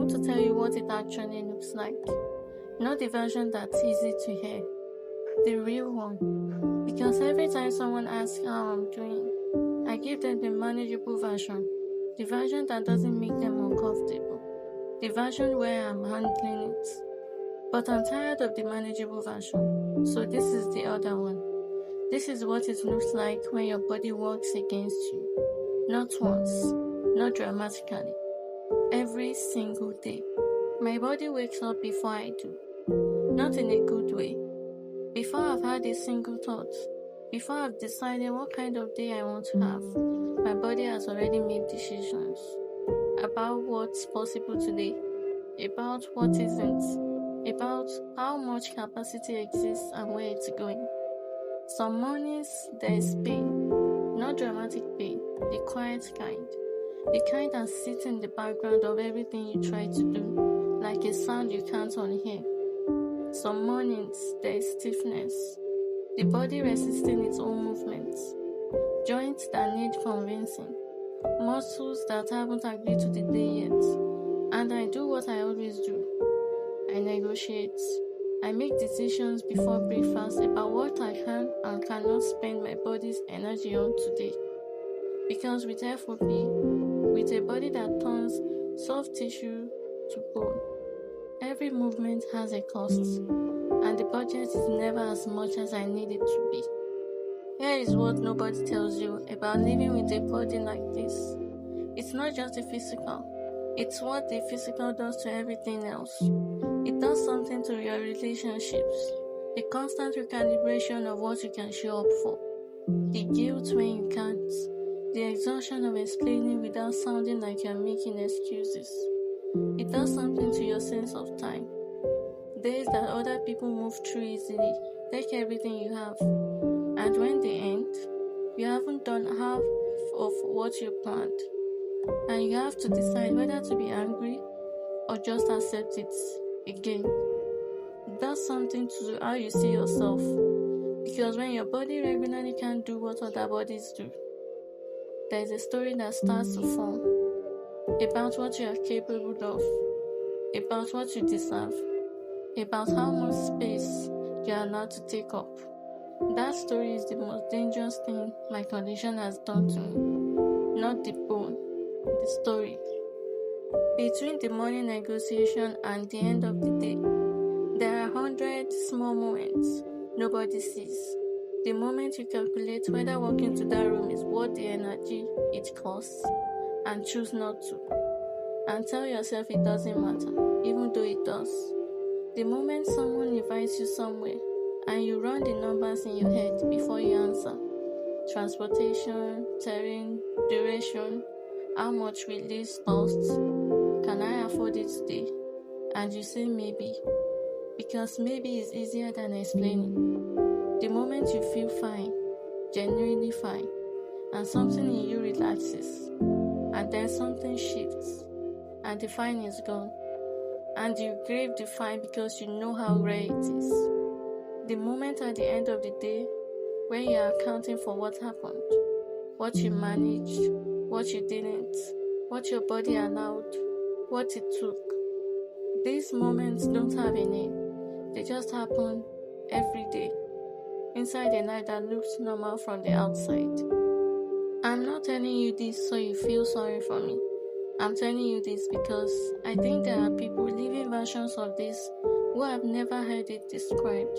want to tell you what it actually looks like. Not the version that's easy to hear, the real one. Because every time someone asks how I'm doing, I give them the manageable version, the version that doesn't make them uncomfortable, the version where I'm handling it. But I'm tired of the manageable version, so this is the other one. This is what it looks like when your body works against you. Not once, not dramatically. Every single day. My body wakes up before I do. Not in a good way. Before I've had a single thought, before I've decided what kind of day I want to have, my body has already made decisions about what's possible today, about what isn't, about how much capacity exists and where it's going. Some mornings there is pain, not dramatic pain, the quiet kind. The kind that sits in the background of everything you try to do, like a sound you can't unhear. Some mornings there is stiffness, the body resisting its own movements, joints that need convincing, muscles that haven't agreed to the day yet. And I do what I always do. I negotiate. I make decisions before breakfast about what I can and cannot spend my body's energy on today. Because with FOP, with a body that turns soft tissue to bone, every movement has a cost, and the budget is never as much as I need it to be. Here is what nobody tells you about living with a body like this. It's not just the physical, it's what the physical does to everything else. It does something to your relationships, the constant recalibration of what you can show up for, the guilt when you can't, the exhaustion of explaining without sounding like you're making excuses. It does something to your sense of time. Days that other people move through easily, take everything you have, and when they end, you haven't done half of what you planned, and you have to decide whether to be angry or just accept it again. It does something to how you see yourself, because when your body regularly can't do what other bodies do, there is a story that starts to form about what you are capable of, about what you deserve, about how much space you are allowed to take up. That story is the most dangerous thing my condition has done to me, not the bone, the story. Between the morning negotiation and the end of the day, there are 100 small moments nobody sees. The moment you calculate whether walking to that room is worth the energy it costs and choose not to, and tell yourself it doesn't matter, even though it does. The moment someone invites you somewhere and you run the numbers in your head before you answer, transportation, terrain, duration, how much will this cost, can I afford it today? And you say maybe, because maybe is easier than explaining. The moment you feel fine, genuinely fine, and something in you relaxes, and then something shifts, and the fine is gone, and you crave the fine because you know how rare it is. The moment at the end of the day when you are accounting for what happened, what you managed, what you didn't, what your body allowed, what it took. These moments don't have a name, they just happen every day, inside a life that looks normal from the outside. I'm not telling you this so you feel sorry for me. I'm telling you this because I think there are people living versions of this who have never heard it described,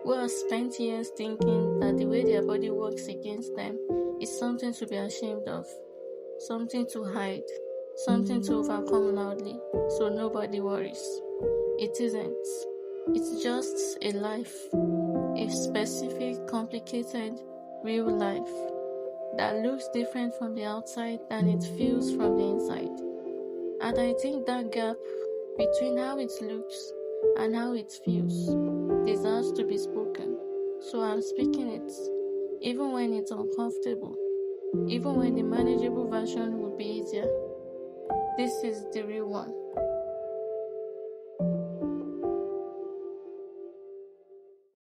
who have spent years thinking that the way their body works against them is something to be ashamed of, something to hide, something to overcome loudly so nobody worries. It isn't. It's just a life, a specific, complicated, real life that looks different from the outside than it feels from the inside. And I think that gap between how it looks and how it feels deserves to be spoken. So I'm speaking it, even when it's uncomfortable, even when the manageable version would be easier. This is the real one.